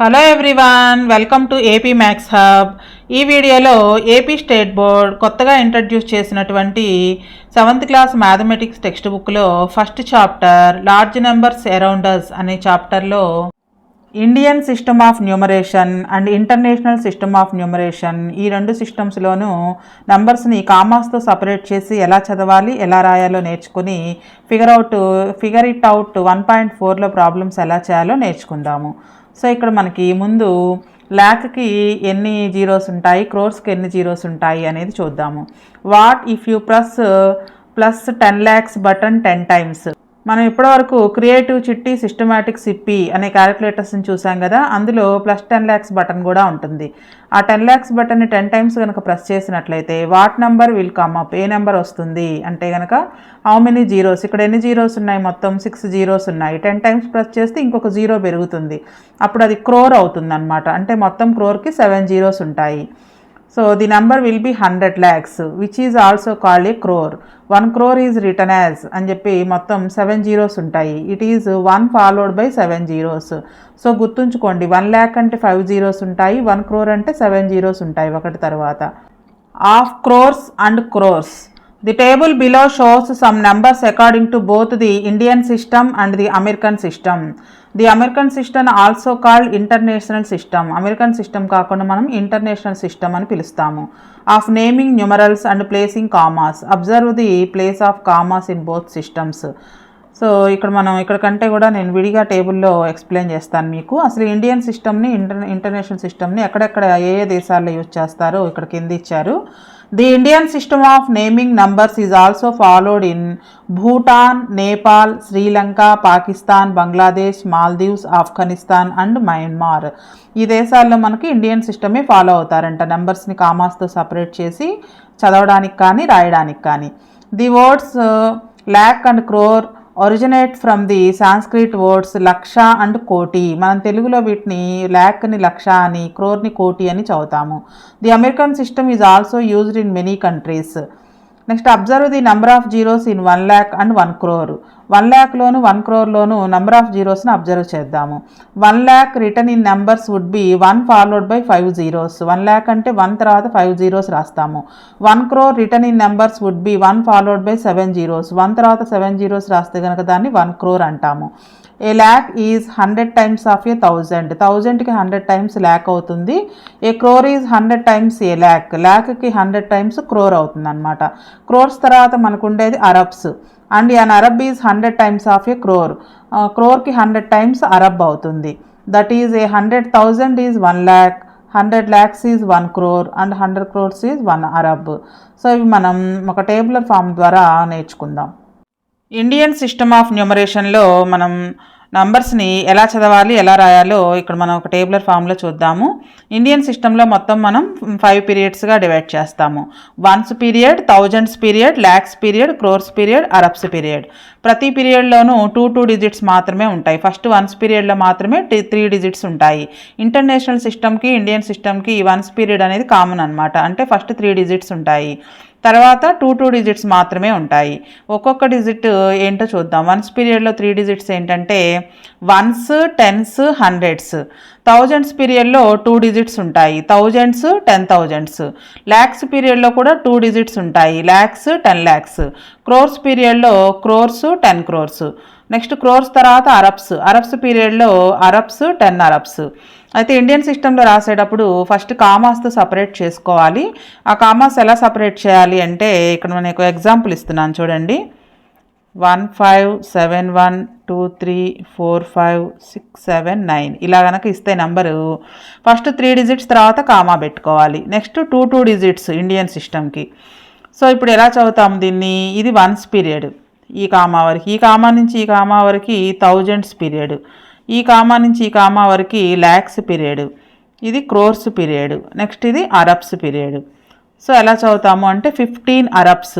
Hello everyone, welcome to AP maths hub. ఈ వీడియోలో AP state board కొత్తగా introduce చేసినటువంటి 7th క్లాస్ మ్యాథమెటిక్స్ టెక్స్ట్ బుక్లో first chapter large numbers around us అనే చాప్టర్లో Indian system of numeration and international system of numeration ఈ రెండు సిస్టమ్స్లోనూ నెంబర్స్ని కామాస్తో separate చేసి ఎలా చదవాలి, ఎలా రాయాలో నేర్చుకుని ఫిగర్ ఇట్ అవుట్ 1.4లో ప్రాబ్లమ్స్ ఎలా చేయాలో నేర్చుకుందాము. సో ఇక్కడ మనకి ముందు ల్యాక్కి ఎన్ని జీరోస్ ఉంటాయి, క్రోర్స్కి ఎన్ని జీరోస్ ఉంటాయి అనేది చూద్దాము. What if you plus 10 lakhs button 10 times. మనం ఇప్పటివరకు క్రియేటివ్ చిట్టి, సిస్టమాటిక్ సిప్పి అనే క్యాలిక్యులేటర్స్ని చూసాం కదా, అందులో ప్లస్ 10 lakhs బటన్ కూడా ఉంటుంది. ఆ 10 lakhs బటన్ని 10 times కనుక ప్రెస్ చేసినట్లయితే what number will come up, A number వస్తుంది అంటే కనుక హౌ మెనీ జీరోస్, ఇక్కడ ఎన్ని జీరోస్ ఉన్నాయి, మొత్తం 6 జీరోస్ ఉన్నాయి. 10 times ప్రెస్ చేస్తే ఇంకొక జీరో పెరుగుతుంది, అప్పుడు అది క్రోర్ అవుతుంది అనమాట. అంటే మొత్తం క్రోర్కి 7 జీరోస్ ఉంటాయి. So the number will be 100 lakhs which is also called a crore. 1 crore is written as అని చెప్పి మొత్తం 7 జీరోస్ ఉంటాయి. It is 1 followed by 7 zeros. So గుర్తుంచుకోండి, 1 lakh అంటే 5 జీరోస్ ఉంటాయి, 1 crore అంటే 7 జీరోస్ ఉంటాయి ఒకటి తర్వాత. Of crores and crores. The table below shows some numbers according to both the Indian system and the American system. The American system also called international system. American system కాకుండా మనం international system అని పిలుస్తాము. Of naming numerals and placing commas. Observe the place of commas in both systems. So ఇక్కడ కంటే కూడా నేను విడిగా టేబుల్లో ఎక్స్ప్లెయిన్ చేస్తాను మీకు. అసలు ఇండియన్ సిస్టమ్ని, ఇంటర్నేషనల్ సిస్టమ్ని ఎక్కడెక్కడ ఏ దేశాల్లో యూజ్ చేస్తారో ఇక్కడ కింద ఇచ్చారు. The Indian system of naming numbers is also followed in Bhutan, Nepal, Sri Lanka, Pakistan, Bangladesh, Maldives, Afghanistan and Myanmar. ఈ దేశాల్లో మనకి ఇండియన్ సిస్టమే ఫాలో అవుతారంట, నెంబర్స్ని కామాస్తో సపరేట్ చేసి చదవడానికి కానీ రాయడానికి కానీ. The words lakh and crore originate from the Sanskrit words lakh and కోటి. మనం తెలుగులో వీటిని ల్యాక్ని లక్ష అని, క్రోర్ని కోటి అని చదువుతాము. The American system is also used in many countries. Next observe the number of zeros in 1 lakh and 1 crore. 1 lakhలోను 1 crore నెంబర్ ఆఫ్ జీరోస్ని అబ్జర్వ్ చేద్దాము. 1 lakh written in numbers would be 1 followed by 5 zeros. 1 lakh అంటే 1 తర్వాత 5 zeros రాస్తాము. 1 crore written in numbers would be 1 followed by 7 zeros. 1 తర్వాత 7 zeros రాస్తే కనుక దాన్ని 1 crore అంటాము. A lakh is 100 times of a 1000. 1000కి 100 times ల్యాక్ అవుతుంది. A crore is 100 times a lakh. ల్యాక్కి 100 times క్రోర్ అవుతుంది అనమాట. క్రోర్స్ తర్వాత మనకు ఉండేది arabs. And an arab is 100 times of a crore. క్రోర్కి 100 times అరబ్ అవుతుంది. That is a 100,000 is 1 lakh, 100 lakhs is 1 crore and 100 crores is 1 arab. So ఇవి మనం ఒక టేబులర్ ఫామ్ ద్వారా నేర్చుకుందాం. ఇండియన్ సిస్టమ్ ఆఫ్ న్యూమరేషన్లో మనం నంబర్స్ని ఎలా చదవాలి, ఎలా రాయాలో ఇక్కడ మనం ఒక టేబులర్ ఫామ్లో చూద్దాము. ఇండియన్ సిస్టంలో మొత్తం మనం 5 periodsగా డివైడ్ చేస్తాము. Once period, thousands period, lakhs period, crores period, Arabs period. ప్రతి పీరియడ్లోనూ 2 digits మాత్రమే ఉంటాయి. ఫస్ట్ వన్స్ పీరియడ్లో మాత్రమే 3 digits ఉంటాయి. ఇంటర్నేషనల్ సిస్టమ్కి, ఇండియన్ సిస్టమ్కి ఈ వన్స్ పీరియడ్ అనేది కామన్ అనమాట. అంటే ఫస్ట్ 3 digits ఉంటాయి, తర్వాత 2 digits మాత్రమే ఉంటాయి. ఒక్కొక్క డిజిట్ ఏంటో చూద్దాం. వన్స్ పీరియడ్లో 3 digits ఏంటంటే వన్స్, టెన్స్, హండ్రెడ్స్. థౌజండ్స్ పీరియడ్లో 2 digits ఉంటాయి, థౌజండ్స్, 10,000s. ల్యాక్స్ పీరియడ్లో కూడా 2 digits ఉంటాయి, ల్యాక్స్, 10 lakhs. క్రోర్స్ పీరియడ్లో క్రోర్స్, 10 crores. నెక్స్ట్ క్రోర్స్ తర్వాత అరబ్స్ పీరియడ్లో అరబ్స్, 10 arabs. అయితే ఇండియన్ సిస్టంలో రాసేటప్పుడు ఫస్ట్ కామాస్తో సపరేట్ చేసుకోవాలి. ఆ కామాస్ ఎలా సపరేట్ చేయాలి అంటే ఇక్కడ నేను ఎగ్జాంపుల్ ఇస్తున్నాను చూడండి. 1 5 7 1 2 3 4 5 6 7 9 ఇలా కనుక ఇస్తే నెంబరు ఫస్ట్ 3 digits తర్వాత కామా పెట్టుకోవాలి. నెక్స్ట్ 2 digits ఇండియన్ సిస్టమ్కి. సో ఇప్పుడు ఎలా చదువుతాము దీన్ని? ఇది వన్స్ పీరియడ్, ఈ కామా వరకు, ఈ కామా నుంచి ఈ కామా వరకు థౌజండ్స్ పీరియడ్, ఈ కామా నుంచి ఈ కామా వరకు ల్యాక్స్ పీరియడ్, ఇది క్రోర్స్ పీరియడ్, నెక్స్ట్ ఇది అరబ్స్ పీరియడ్. సో ఎలా చదువుతాము అంటే 15 arabs.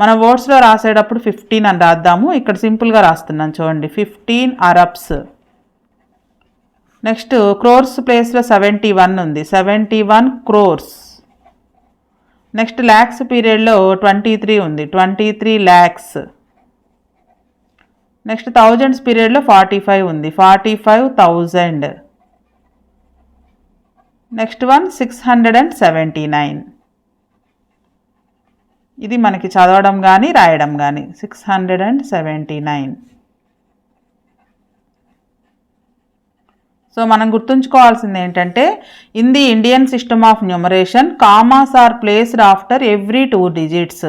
మన వర్డ్స్లో రాసేటప్పుడు 15 అని రాద్దాము. ఇక్కడ సింపుల్గా రాస్తున్నాను చూడండి, 15 arabs. నెక్స్ట్ క్రోర్స్ ప్లేస్లో 71 ఉంది, 71 crores. నెక్స్ట్ ల్యాక్స్ పీరియడ్లో 23 ఉంది, 23 lakhs. నెక్స్ట్ థౌజండ్స్ పీరియడ్లో 45 ఉంది, 45,000. Next one 679. ఇది మనకి చదవడం కానీ రాయడం కానీ 679. సో మనం గుర్తుంచుకోవాల్సింది ఏంటంటే in the Indian system of numeration commas are placed after every 2 digits.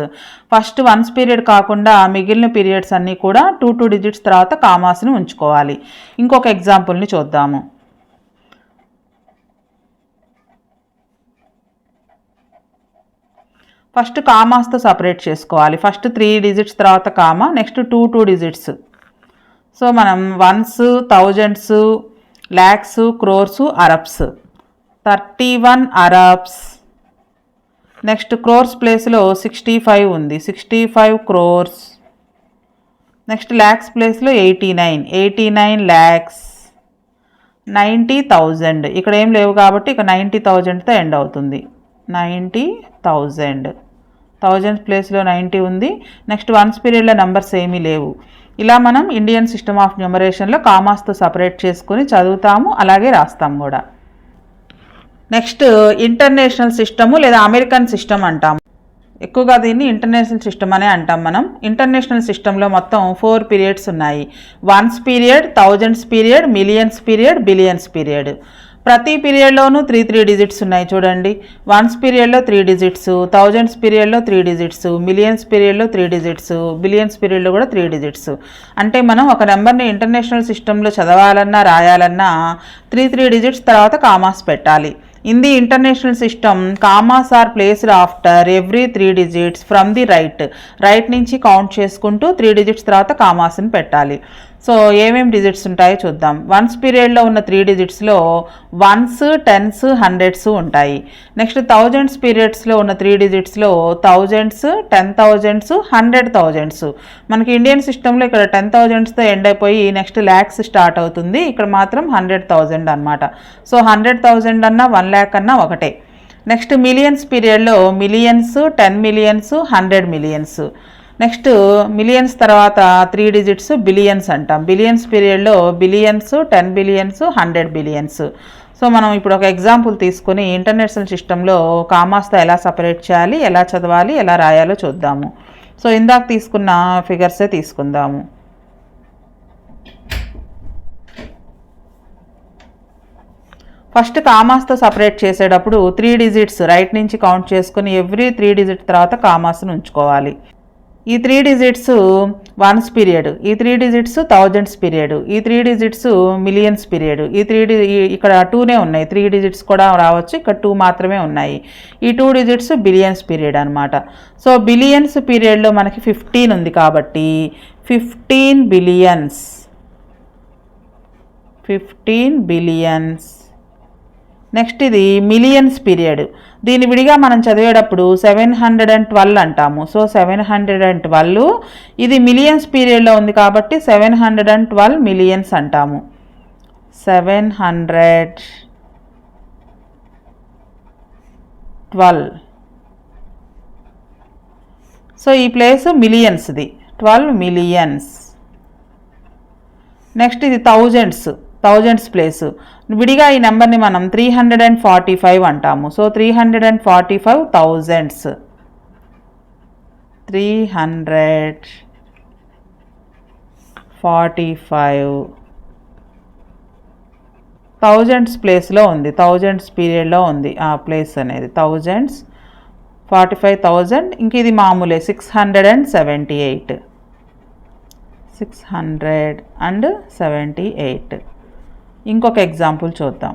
First ones period కాకుండా మిగిలిన పీరియడ్స్ అన్నీ కూడా 2 digits తర్వాత కామాస్ని ఉంచుకోవాలి. ఇంకొక ఎగ్జాంపుల్ని చూద్దాము. ఫస్ట్ కామాస్తో సపరేట్ చేసుకోవాలి. ఫస్ట్ 3 digits తర్వాత కామా, నెక్స్ట్ 2 digits. సో మనం once, thousands, lakhs, crores, arabs. 31 arabs. Next crores ప్లేస్లో 65 ఉంది, 65 crores. నెక్స్ట్ ల్యాక్స్ ప్లేస్లో 89 lakhs. 90,000. ఇక్కడ ఏం లేవు కాబట్టి ఇక 90,000తో ఎండ్ అవుతుంది. 90,000. థౌజండ్స్ ప్లేస్లో 90 ఉంది. నెక్స్ట్ వన్స్ పీరియడ్లో నెంబర్స్ ఏమీ లేవు. ఇలా మనం ఇండియన్ సిస్టమ్ ఆఫ్ న్యూమరేషన్లో కామాస్తో సపరేట్ చేసుకుని చదువుతాము, అలాగే రాస్తాము కూడా. నెక్స్ట్ ఇంటర్నేషనల్ సిస్టము లేదా అమెరికన్ సిస్టమ్ అంటాము. ఎక్కువగా దీన్ని ఇంటర్నేషనల్ సిస్టమ్ అనే అంటాం మనం. ఇంటర్నేషనల్ సిస్టంలో మొత్తం 4 periods ఉన్నాయి. Once period, thousands period, millions period, billions period. ప్రతి పీరియడ్లోనూ 3 digits ఉన్నాయి చూడండి. వన్స్ పీరియడ్లో 3 digits, థౌజండ్స్ పీరియడ్లో 3 digits, మిలియన్స్ పీరియడ్లో 3 digits, బిలియన్స్ పీరియడ్లో కూడా 3 digits. అంటే మనం ఒక నెంబర్ని ఇంటర్నేషనల్ సిస్టంలో చదవాలన్నా రాయాలన్నా 3 digits తర్వాత కామాస్ పెట్టాలి. In the international system commas are placed after every 3 digits from the right నుంచి కౌంట్ చేసుకుంటూ 3 digits తర్వాత కామాస్ని పెట్టాలి. సో ఏమేమి డిజిట్స్ ఉంటాయో చూద్దాం. వన్స్ పీరియడ్లో ఉన్న 3 digitsలో వన్స్, టెన్స్, హండ్రెడ్స్ ఉంటాయి. నెక్స్ట్ థౌజండ్స్ పీరియడ్స్లో ఉన్న 3 digitsలో థౌజండ్స్, 10,000s, 100,000s. మనకి ఇండియన్ సిస్టంలో ఇక్కడ 10,000sతో ఎండ్ అయిపోయి నెక్స్ట్ ల్యాక్స్ స్టార్ట్ అవుతుంది. ఇక్కడ మాత్రం 100,000 అనమాట. సో 100,000 అన్నా 1 lakh అన్నా ఒకటే. నెక్స్ట్ మిలియన్స్ పీరియడ్లో millions, 10 millions, 100 millions. Next millions తర్వాత 3 digits బిలియన్స్ అంటాం. బిలియన్స్ పీరియడ్లో బిలియన్స్, 10 billions, 100 billions. సో మనం ఇప్పుడు ఒక ఎగ్జాంపుల్ తీసుకొని ఇంటర్నేషనల్ సిస్టంలో కామాస్తో ఎలా సపరేట్ చేయాలి, ఎలా చదవాలి, ఎలా రాయాలో చూద్దాము. సో ఇందాక తీసుకున్న ఫిగర్సే తీసుకుందాము. ఫస్ట్ కామాస్తో సపరేట్ చేసేటప్పుడు 3 digits రైట్ నుంచి కౌంట్ చేసుకుని ఎవ్రీ 3 digits తర్వాత కామాస్ను ఉంచుకోవాలి. ఈ 3 digits వన్స్ పీరియడ్, ఈ 3 digits థౌజండ్స్ పీరియడ్, ఈ 3 digits మిలియన్స్ పీరియడ్. ఇక్కడ 2నే ఉన్నాయి, 3 digits కూడా రావచ్చు, ఇక్కడ 2 మాత్రమే ఉన్నాయి. ఈ 2 digits బిలియన్స్ పీరియడ్ అనమాట. సో బిలియన్స్ పీరియడ్లో మనకి 15 ఉంది కాబట్టి 15 billions. 15 billions. నెక్స్ట్ ఇది మిలియన్స్ పీరియడ్. దీని విడిగా మనం చదివేటప్పుడు 712 అంటాము. సో 712. ఇది మిలియన్స్ పీరియడ్లో ఉంది కాబట్టి 712 millions అంటాము. 712. సో ఈ ప్లేస్ మిలియన్స్ది, 12 millions. నెక్స్ట్ ఇది థౌజండ్స్ ప్లేస్. విడిగా ఈ నెంబర్ని మనం 345 అంటాము. So 345 thousands. 345 థౌజండ్స్ ప్లేస్లో ఉంది, థౌజండ్స్ పీరియడ్లో ఉంది ఆ ప్లేస్ అనేది. థౌజండ్స్, 45,000. ఇంక ఇది మామూలే 678. 678. ఇంకొక ఎగ్జాంపుల్ చూద్దాం.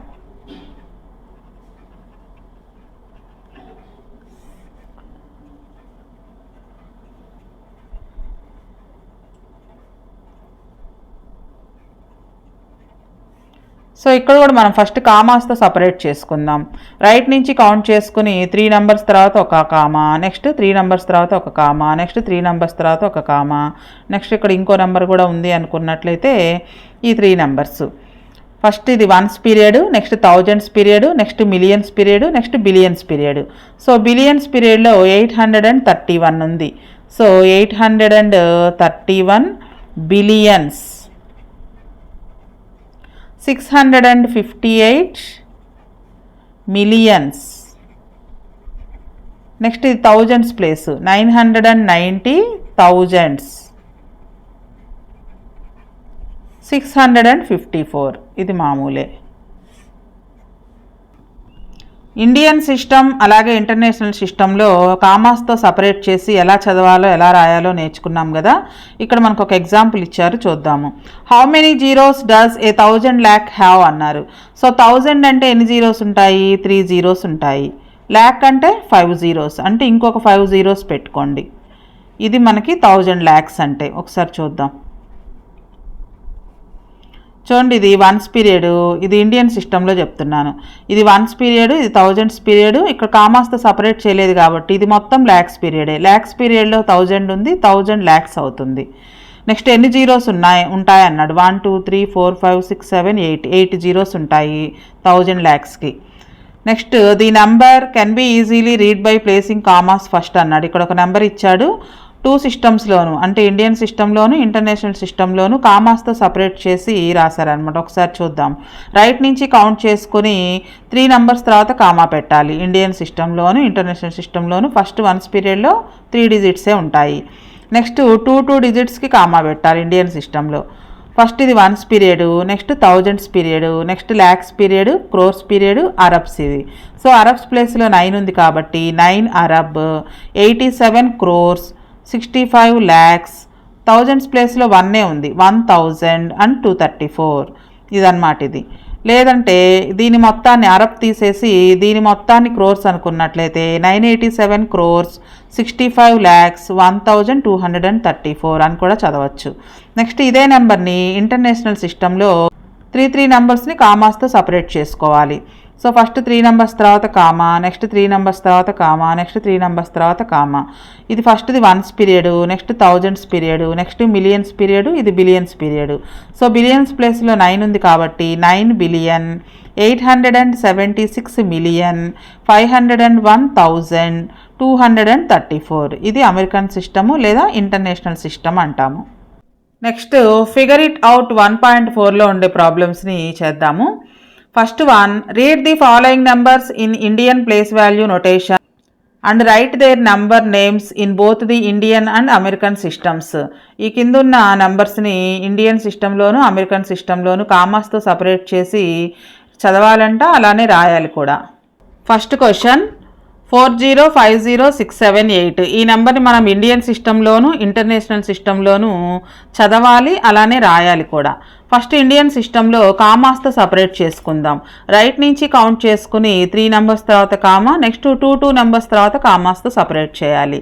సో ఇక్కడ కూడా మనం ఫస్ట్ కామాస్తో సపరేట్ చేసుకుందాం. రైట్ నుంచి కౌంట్ చేసుకుని 3 numbers తర్వాత ఒక కామా, నెక్స్ట్ 3 numbers తర్వాత ఒక కామా, నెక్స్ట్ 3 numbers తర్వాత ఒక కామా, నెక్స్ట్ ఇక్కడ ఇంకో నెంబర్ కూడా ఉంది అనుకున్నట్లయితే ఈ 3 numbers. ఫస్ట్ ఇది once period, next thousands period, next millions period, next billions period. So billions పీరియడ్లో 831 ఉంది. So 831 billions. 658 మిలియన్స్. నెక్స్ట్ ఇది థౌజండ్స్ ప్లేస్, 990 థౌజండ్స్, 654 ఇది మామూలే. ఇండియన్ సిస్టమ్ అలాగే ఇంటర్నేషనల్ సిస్టంలో కామాస్తో సపరేట్ చేసి ఎలా చదవాలో ఎలా రాయాలో నేర్చుకున్నాం కదా. ఇక్కడ మనకు ఒక ఎగ్జాంపుల్ ఇచ్చారు, చూద్దాము. How many zeros does A 1000 lakh have అన్నారు. సో 1000 అంటే ఎన్ని జీరోస్ ఉంటాయి? 3 జీరోస్ ఉంటాయి. ల్యాక్ అంటే 5 జీరోస్, అంటే ఇంకొక 5 జీరోస్ పెట్టుకోండి. ఇది మనకి 1000 lakhs అంటే. ఒకసారి చూద్దాం. చూడండి, ఇది వన్స్ పీరియడ్, ఇది ఇండియన్ సిస్టంలో చెప్తున్నాను. ఇది వన్స్ పీరియడ్, ఇది థౌజండ్స్ పీరియడ్. ఇక్కడ కామాస్తో సపరేట్ చేయలేదు కాబట్టి ఇది మొత్తం ల్యాక్స్ పీరియడే. ల్యాక్స్ పీరియడ్లో 1000 ఉంది, 1000 lakhs అవుతుంది. నెక్స్ట్ ఎన్ని జీరోస్ ఉంటాయి అన్నాడు. 1 2 3 4 5 6 7 8 జీరోస్ ఉంటాయి 1000 lakhsకి. Next the number can be easily read by placing commas first అన్నాడు. ఇక్కడ ఒక నెంబర్ ఇచ్చాడు. 2 సిస్టమ్స్లోను, అంటే ఇండియన్ సిస్టంలోను ఇంటర్నేషనల్ సిస్టంలోను కామాస్తో సపరేట్ చేసి రాశారనమాట. ఒకసారి చూద్దాం. రైట్ నుంచి కౌంట్ చేసుకుని 3 numbers తర్వాత కామా పెట్టాలి. ఇండియన్ సిస్టంలోను ఇంటర్నేషనల్ సిస్టంలోను ఫస్ట్ వన్స్ పీరియడ్లో 3 digitsే ఉంటాయి. నెక్స్ట్ 2 digitsకి కామా పెట్టాలి ఇండియన్ సిస్టంలో. ఫస్ట్ ఇది once period, next thousands period, next lakhs period, crores period, Arabs ఇది. సో అరబ్స్ ప్లేస్లో 9 ఉంది కాబట్టి 9 అరబ్, 87 crores, 65 lakhs. థౌజండ్స్ ప్లేస్లో 1 ఉంది, 1000 and 234 ఇదన్నమాట. ఇది లేదంటే దీని మొత్తాన్ని అరబ్ తీసేసి దీని మొత్తాన్ని క్రోర్స్ అనుకున్నట్లయితే 987 crores, 65 lakhs, 1234 అని కూడా చదవచ్చు. నెక్స్ట్ ఇదే నెంబర్ని ఇంటర్నేషనల్ సిస్టంలో 3 numbers కామాస్తో సపరేట్ చేసుకోవాలి. సో ఫస్ట్ 3 numbers తర్వాత కామా, నెక్స్ట్ 3 numbers తర్వాత కామా, నెక్స్ట్ 3 numbers తర్వాత కామా. ఇది ఫస్ట్ది ones period, next thousands period, next millions period, ఇది బిలియన్స్ పీరియడ్. సో బిలియన్స్ ప్లేస్లో 9 ఉంది కాబట్టి 9 billion, 876 million, 501,234 ఇది అమెరికన్ సిస్టము లేదా ఇంటర్నేషనల్ సిస్టమ్ అంటాము. నెక్స్ట్ ఫిగర్ ఇట్ అవుట్ 1.4లో ఉండే ప్రాబ్లమ్స్ని చేద్దాము. First one, read the following numbers in Indian place value notation and write their number names in both the Indian and American systems. ఈ కిందున్న నెంబర్స్ని Indian సిస్టంలోను అమెరికన్ సిస్టంలోను కామాస్తో సపరేట్ చేసి చదవాలంట, అలానే రాయాలి కూడా. ఫస్ట్ క్వశ్చన్ 4050678 ఈ నెంబర్ని మనం ఇండియన్ సిస్టంలోను ఇంటర్నేషనల్ సిస్టంలోను చదవాలి, అలానే రాయాలి కూడా. ఫస్ట్ ఇండియన్ సిస్టంలో కామాస్తో సపరేట్ చేసుకుందాం. రైట్ నుంచి కౌంట్ చేసుకుని 3 numbers తర్వాత కామా, నెక్స్ట్ 2 numbers తర్వాత కామాస్తో సపరేట్ చేయాలి.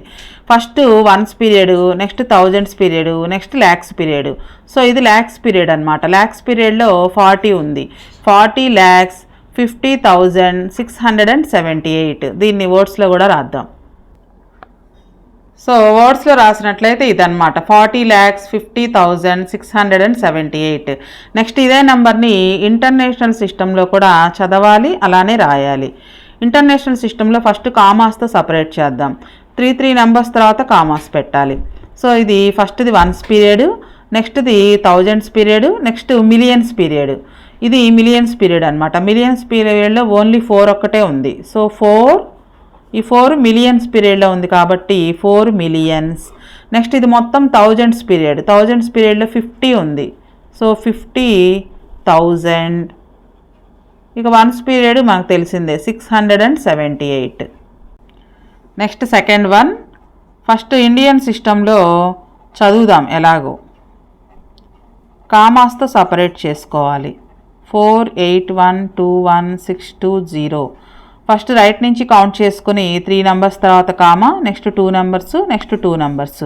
First ones period, next thousands period, next lakhs period. So ఇది ల్యాక్స్ పీరియడ్ అనమాట. ల్యాక్స్ పీరియడ్లో 40 ఉంది. 40 lakhs, 50,678. దీన్ని వర్డ్స్లో కూడా రాద్దాం. సో వర్డ్స్లో రాసినట్లయితే ఇదన్నమాట 40 lakhs, 50,678. నెక్స్ట్ ఇదే నెంబర్ని ఇంటర్నేషనల్ సిస్టంలో కూడా చదవాలి, అలానే రాయాలి. ఇంటర్నేషనల్ సిస్టంలో ఫస్ట్ కామాస్తో సపరేట్ చేద్దాం. 3 numbers తర్వాత కామాస్ పెట్టాలి. సో ఇది ఫస్ట్ది వన్స్ పీరియడ్, నెక్స్ట్ది thousands period, next millions period. ఇది మిలియన్స్ పీరియడ్ అనమాట. మిలియన్స్ పీరియడ్లో ఓన్లీ 4 ఒక్కటే ఉంది. సో 4 మిలియన్స్ పీరియడ్లో ఉంది కాబట్టి 4 millions. నెక్స్ట్ ఇది మొత్తం థౌజండ్స్ పీరియడ్. థౌజండ్స్ పీరియడ్లో 50 ఉంది. సో 50,000. ఇక వన్స్ పీరియడ్ మనకు తెలిసిందే 678. Next second one, first Indian సిస్టంలో చదువుదాం ఎలాగో. కామాస్తో సపరేట్ చేసుకోవాలి. 48121 ఫస్ట్ రైట్ నుంచి కౌంట్ చేసుకుని 3 numbers తర్వాత comma, next 2 numbers, next 2 numbers.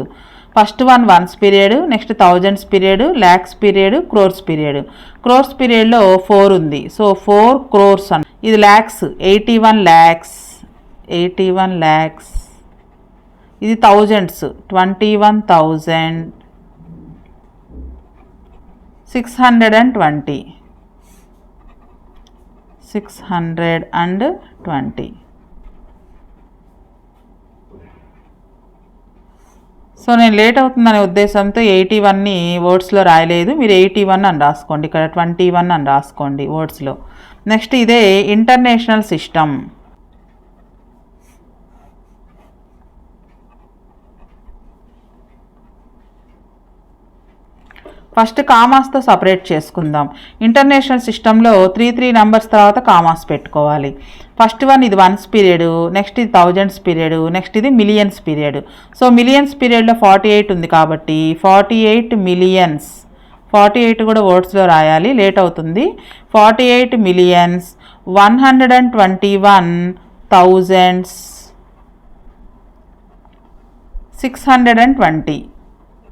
First ones period, next thousands period, lakhs period, crores period. Crores పీరియడ్లో 4 ఉంది. సో 4 crores అని. ఇది ల్యాక్స్, 81 lakhs. ఇది థౌజండ్స్, 21,620. 620. సో నేను లేట్ అవుతుందనే ఉద్దేశంతో 81ని వర్డ్స్లో రాయలేదు. మీరు 81 అని రాసుకోండి, ఇక్కడ 21 అని రాసుకోండి వర్డ్స్లో. నెక్స్ట్ ఇదే ఇంటర్నేషనల్ సిస్టమ్. ఫస్ట్ కామాస్తో సపరేట్ చేసుకుందాం. ఇంటర్నేషనల్ సిస్టంలో 3 నెంబర్స్ తర్వాత కామాస్ పెట్టుకోవాలి. ఫస్ట్ వన్ ఇది వన్స్ పీరియడ్, నెక్స్ట్ ఇది థౌజండ్స్ పీరియడ్, నెక్స్ట్ ఇది మిలియన్స్ పీరియడ్. సో మిలియన్స్ పీరియడ్లో 48 ఉంది కాబట్టి 48 మిలియన్స్, 48 కూడా వర్డ్స్లో రాయాలి, లేట్ అవుతుంది. 48 మిలియన్స్ 121,620.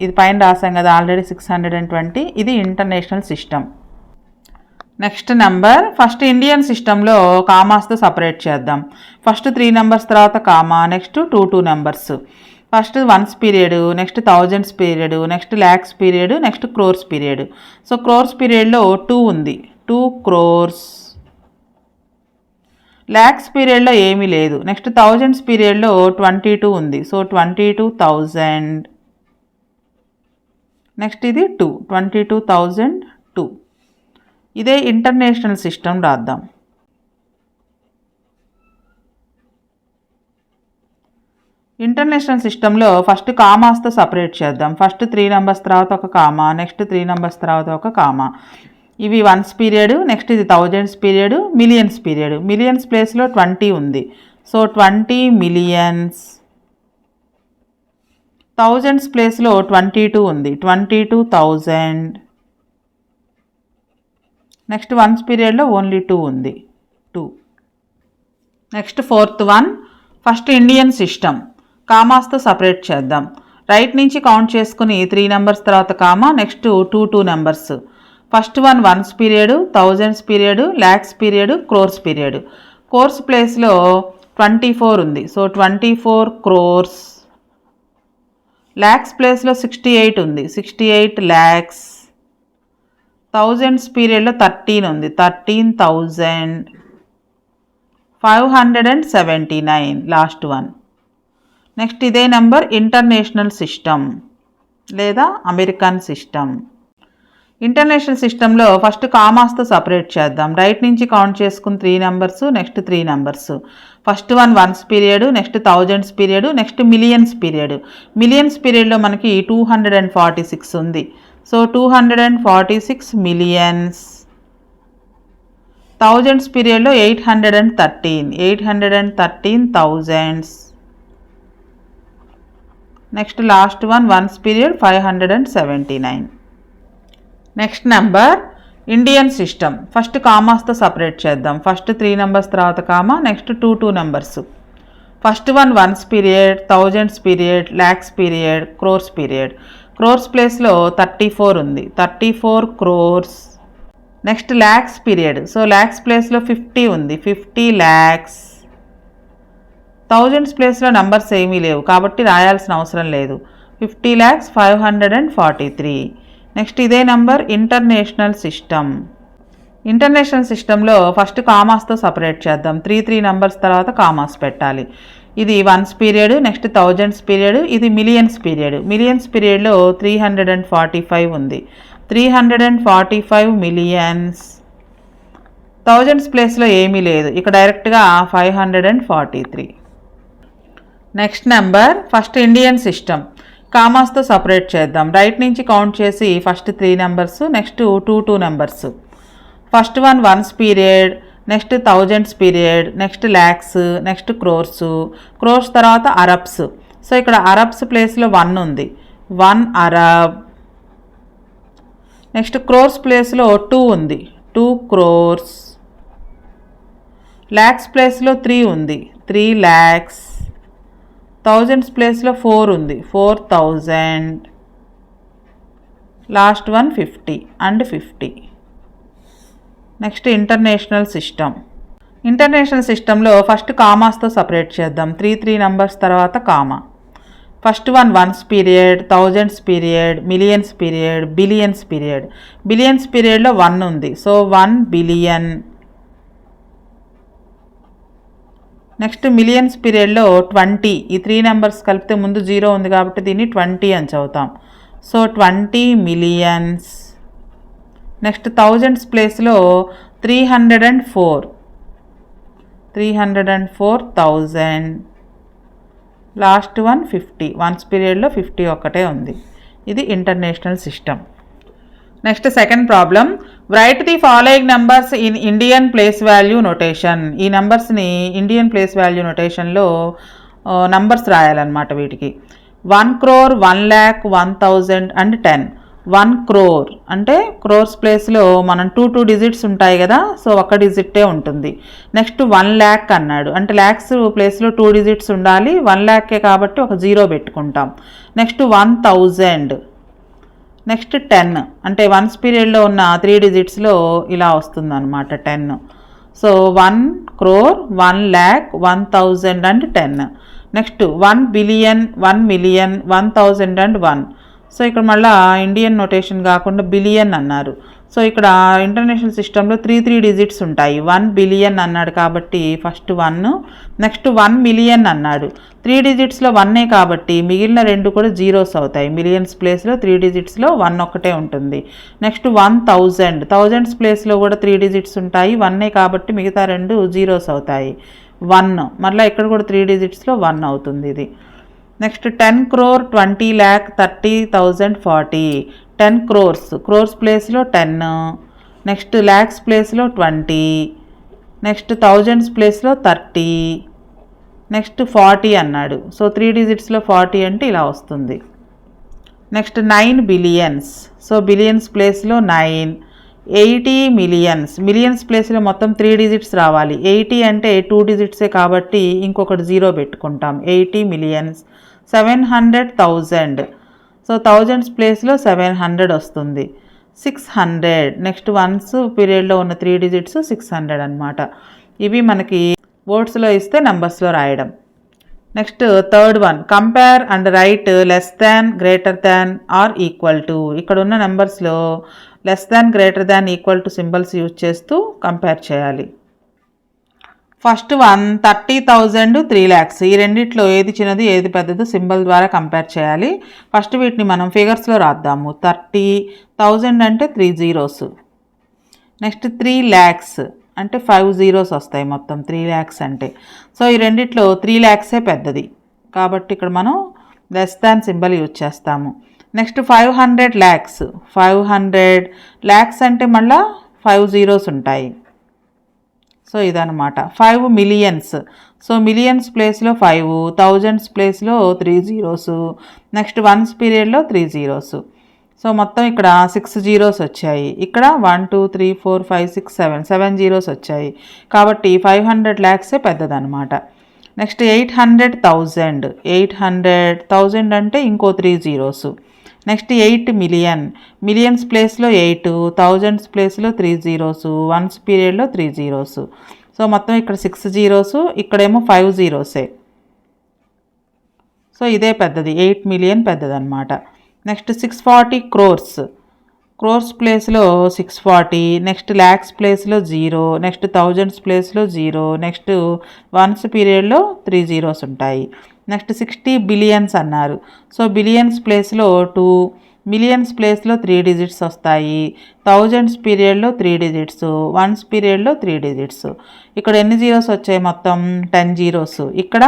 ఇది పైన రాసాం కదా ఆల్రెడీ 620. ఇది international system. Next number first Indian సిస్టంలో కామాస్తో సపరేట్ చేద్దాం. ఫస్ట్ 3 నెంబర్స్ తర్వాత comma, next 2 numbers. First ones period, next thousands period, next lakhs period, next crores period. So crores పీరియడ్లో 2 ఉంది, 2 crores. ల్యాక్స్ పీరియడ్లో ఏమీ లేదు. నెక్స్ట్ థౌజండ్స్ పీరియడ్లో 22 ఉంది, సో 22,000. నెక్స్ట్ ఇది 2, 22,002. ఇదే ఇంటర్నేషనల్ సిస్టమ్ రాద్దాం. ఇంటర్నేషనల్ సిస్టంలో ఫస్ట్ కామాస్తో సపరేట్ చేద్దాం. ఫస్ట్ 3 నెంబర్స్ తర్వాత ఒక కామా, నెక్స్ట్ 3 నెంబర్స్ తర్వాత ఒక కామా. ఇవి వన్స్ పీరియడ్, నెక్స్ట్ ఇది thousands period, millions period. Millions ప్లేస్లో 20 ఉంది, సో 20 మిలియన్స్. థౌజండ్స్ ప్లేస్లో 22 ఉంది, 22,000. నెక్స్ట్ వన్స్ పీరియడ్లో ఓన్లీ 2 ఉంది, 2. Next fourth one first Indian system. కామాస్తో సపరేట్ చేద్దాం. రైట్ నుంచి కౌంట్ చేసుకుని 3 నెంబర్స్ తర్వాత comma, next 2 numbers. First one ones period, thousands period, lakhs period, crores period. Crores ప్లేస్లో 24 ఉంది, సో 24 crores. ల్యాక్స్ ప్లేస్లో 68 ఉంది, 68 lakhs. థౌజండ్స్ పీరియడ్లో 13 ఉంది, 13,000. 579 లాస్ట్ వన్. నెక్స్ట్ ఇదే నెంబర్ ఇంటర్నేషనల్ సిస్టమ్ లేదా అమెరికన్ సిస్టమ్. ఇంటర్నేషనల్ సిస్టంలో ఫస్ట్ కామాస్తో సపరేట్ చేద్దాం. రైట్ నుంచి కౌంట్ చేసుకుని 3 numbers, next 3 numbers. First one ones period, next thousands period, next millions period. Millions పీరియడ్లో మనకి 246 ఉంది, సో 246 మిలియన్స్. థౌజండ్స్ పీరియడ్లో 813, 813,000. Next last one ones period 579. Next number Indian system. First కామాస్తో separate చేద్దాం. First 3 numbers తర్వాత comma, next 2 numbers. First one ones period, thousands period, lakhs period, crores period. Crores ప్లేస్లో 34 ఉంది, 34 crores. Next lakhs period, so lakhs ప్లేస్లో 50 ఉంది, 50 lakhs. Thousands ప్లేస్లో numbers ఏమీ లేవు కాబట్టి రాయాల్సిన అవసరం లేదు. 50 lakhs 543. నెక్స్ట్ ఇదే నెంబర్ ఇంటర్నేషనల్ సిస్టమ్. ఇంటర్నేషనల్ సిస్టంలో ఫస్ట్ కామాస్తో సపరేట్ చేద్దాం. 3 నెంబర్స్ తర్వాత కామాస్ పెట్టాలి. ఇది once period, next thousands period, ఇది మిలియన్స్ పీరియడ్. మిలియన్స్ పీరియడ్లో 345 ఉంది, 345 మిలియన్స్. థౌజండ్స్ ప్లేస్లో ఏమీ లేదు, ఇక డైరెక్ట్గా 543. Next number first Indian system. కామాస్తో సపరేట్ చేద్దాం. రైట్ నుంచి కౌంట్ చేసి first 3 numbers, next 2 numbers. First one ones period, next thousands period, next lakhs, next crores. Crores తర్వాత అరబ్స్. సో ఇక్కడ అరబ్స్ ప్లేస్లో 1 ఉంది, 1 అరబ్. నెక్స్ట్ క్రోర్స్ ప్లేస్లో 2 ఉంది, 2 crores. ల్యాక్స్ ప్లేస్లో 3 ఉంది, 3 lakhs. థౌజండ్స్ ప్లేస్లో 4 ఉంది, 4,000. Last one 50 and 50. Next international system. International సిస్టంలో ఫస్ట్ కామాస్తో సపరేట్ చేద్దాం. 3 నెంబర్స్ తర్వాత comma. First one ones period, thousands period, millions period, billions period. Billions పీరియడ్లో 1 ఉంది, సో 1 billion. నెక్స్ట్ మిలియన్స్ పీరియడ్లో 20. ఈ 3 నెంబర్స్ కలిపితే ముందు 0 ఉంది కాబట్టి దీన్ని 20 అని చదువుతాం, సో 20 మిలియన్స్. నెక్స్ట్ థౌజండ్స్ ప్లేస్లో 304,000. Last one 50. వన్స్ పీరియడ్లో 50 ఒక్కటే ఉంది. ఇది international system. Next second problem, right the following numbers in Indian place value notation. ఈ నెంబర్స్ని ఇండియన్ ప్లేస్ వాల్యూ నొటేషన్లో నంబర్స్ రాయాలన్నమాట. వీటికి 1 crore, 1 lakh, 1,000 అండ్ 10. 1 crore అంటే క్రోర్స్ ప్లేస్లో మనం 2 డిజిట్స్ ఉంటాయి కదా, సో ఒక డిజిట్టే ఉంటుంది. నెక్స్ట్ 1 lakh అన్నాడు, అంటే ల్యాక్స్ ప్లేస్లో 2 డిజిట్స్ ఉండాలి. 1 lakh కాబట్టి ఒక 0 పెట్టుకుంటాం. నెక్స్ట్ 1,000. నెక్స్ట్ 10 అంటే వన్స్ పీరియడ్లో ఉన్న 3 డిజిట్స్లో ఇలా వస్తుంది అనమాట 10. So 1 crore, 1 lakh, 1,000 and 10. Next 1 billion, 1 million, 1,000 and 1. So ఇక్కడ మళ్ళీ ఇండియన్ నొటేషన్ కాకుండా బిలియన్ అన్నారు. సో ఇక్కడ ఇంటర్నేషనల్ సిస్టంలో 3 డిజిట్స్ ఉంటాయి. 1 billion అన్నాడు కాబట్టి ఫస్ట్ 1. నెక్స్ట్ 1 million అన్నాడు, 3 డిజిట్స్లో 1 కాబట్టి మిగిలిన 2 కూడా జీరోస్ అవుతాయి. మిలియన్స్ ప్లేస్లో 3 డిజిట్స్లో 1 ఒక్కటే ఉంటుంది. నెక్స్ట్ 1,000, థౌజండ్స్ ప్లేస్లో కూడా 3 డిజిట్స్ ఉంటాయి. 1 కాబట్టి మిగతా 2 జీరోస్ అవుతాయి. 1 మళ్ళీ ఇక్కడ కూడా 3 డిజిట్స్లో 1 అవుతుంది ఇది. Next 10 crore, 20 lakh, 30,000, 40. 10 crores, crores ప్లేస్లో 10. నెక్స్ట్ ల్యాక్స్ ప్లేస్లో 20. నెక్స్ట్ థౌజండ్స్ ప్లేస్లో 30. నెక్స్ట్ 40 అన్నాడు, సో 3 డిజిట్స్లో 40 అంటే ఇలా వస్తుంది. నెక్స్ట్ 9 billions, సో బిలియన్స్ ప్లేస్లో 9. 80 millions, మిలియన్స్ ప్లేస్లో మొత్తం 3 డిజిట్స్ రావాలి. 80 అంటే 2 డిజిట్సే కాబట్టి ఇంకొకటి 0 పెట్టుకుంటాం. 80 millions. 700,000, సో థౌజండ్స్ ప్లేస్లో 700 వస్తుంది. 600, నెక్స్ట్ వన్స్ పీరియడ్లో ఉన్న 3 డిజిట్స్ 600 అనమాట. ఇవి మనకి వర్డ్స్లో ఇస్తే నంబర్స్లో రాయడం. Next third one, compare and write less than, greater than or equal to. ఇక్కడ ఉన్న నెంబర్స్లో less than, greater than, equal to symbols use చేస్తూ కంపేర్ చేయాలి. First one 30,000, 3 lakhs. ఈ రెండిట్లో ఏది చిన్నది ఏది పెద్దదో సింబల్ ద్వారా కంపేర్ చేయాలి. ఫస్ట్ వీటిని మనం ఫిగర్స్లో రాద్దాము. 30,000 అంటే 3 zeros. నెక్స్ట్ 3 lakhs అంటే 5 zeros వస్తాయి మొత్తం 3 lakhs అంటే. సో ఈ రెండిట్లో 3 lakhs పెద్దది కాబట్టి ఇక్కడ మనం లెస్ దాన్ సింబల్ యూజ్ చేస్తాము. Next 500 lakhs. 500 lakhs అంటే మళ్ళీ 5 zeros ఉంటాయి. సో ఇదనమాట. 5 millions, సో మిలియన్స్ ప్లేస్లో 5, థౌజండ్స్ ప్లేస్లో 3 zeros. నెక్స్ట్ వన్స్ పీరియడ్లో 3 zeros. సో మొత్తం ఇక్కడ 6 zeros వచ్చాయి. ఇక్కడ 1 2 3 4 5 6 7 zeros వచ్చాయి కాబట్టి 500 lakhs పెద్దదనమాట. నెక్స్ట్ 800,000. 800,000 అంటే ఇంకో 3 zeros. నెక్స్ట్ 8 million, మిలియన్స్ ప్లేస్లో 8, థౌజండ్స్ ప్లేస్లో 3 zeros, వన్స్ పీరియడ్లో 3 zeros. సో మొత్తం ఇక్కడ 6 zeros, ఇక్కడేమో 5 zeros. సో ఇదే పెద్దది, 8 million పెద్దదన్నమాట. Next 640 crores. క్రోర్స్ ప్లేస్లో 640. నెక్స్ట్ ల్యాక్స్ ప్లేస్లో 0. నెక్స్ట్ థౌజండ్స్ ప్లేస్లో 0. నెక్స్ట్ వన్స్ పీరియడ్లో 3 zeros ఉంటాయి. నెక్స్ట్ 60 billions అన్నారు. సో బిలియన్స్ ప్లేస్లో 2, మిలియన్స్ ప్లేస్లో 3 digits వస్తాయి. థౌజండ్స్ పీరియడ్లో 3 digits, వన్స్ పీరియడ్లో 3 digits. ఇక్కడ ఎన్ని జీరోస్ వచ్చాయి మొత్తం 10 zeros. ఇక్కడ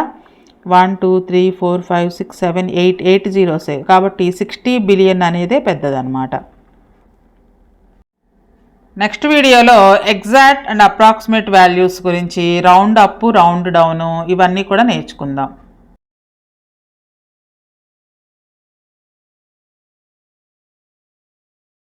1 2 3 4 5 6 7 8 zeros కాబట్టి 60 billion అనేదే పెద్దదన్నమాట. నెక్స్ట్ వీడియోలో ఎగ్జాక్ట్ అండ్ అప్రాక్సిమేట్ వాల్యూస్ గురించి, రౌండ్ అప్, రౌండ్ డౌన్ ఇవన్నీ కూడా నేర్చుకుందాం.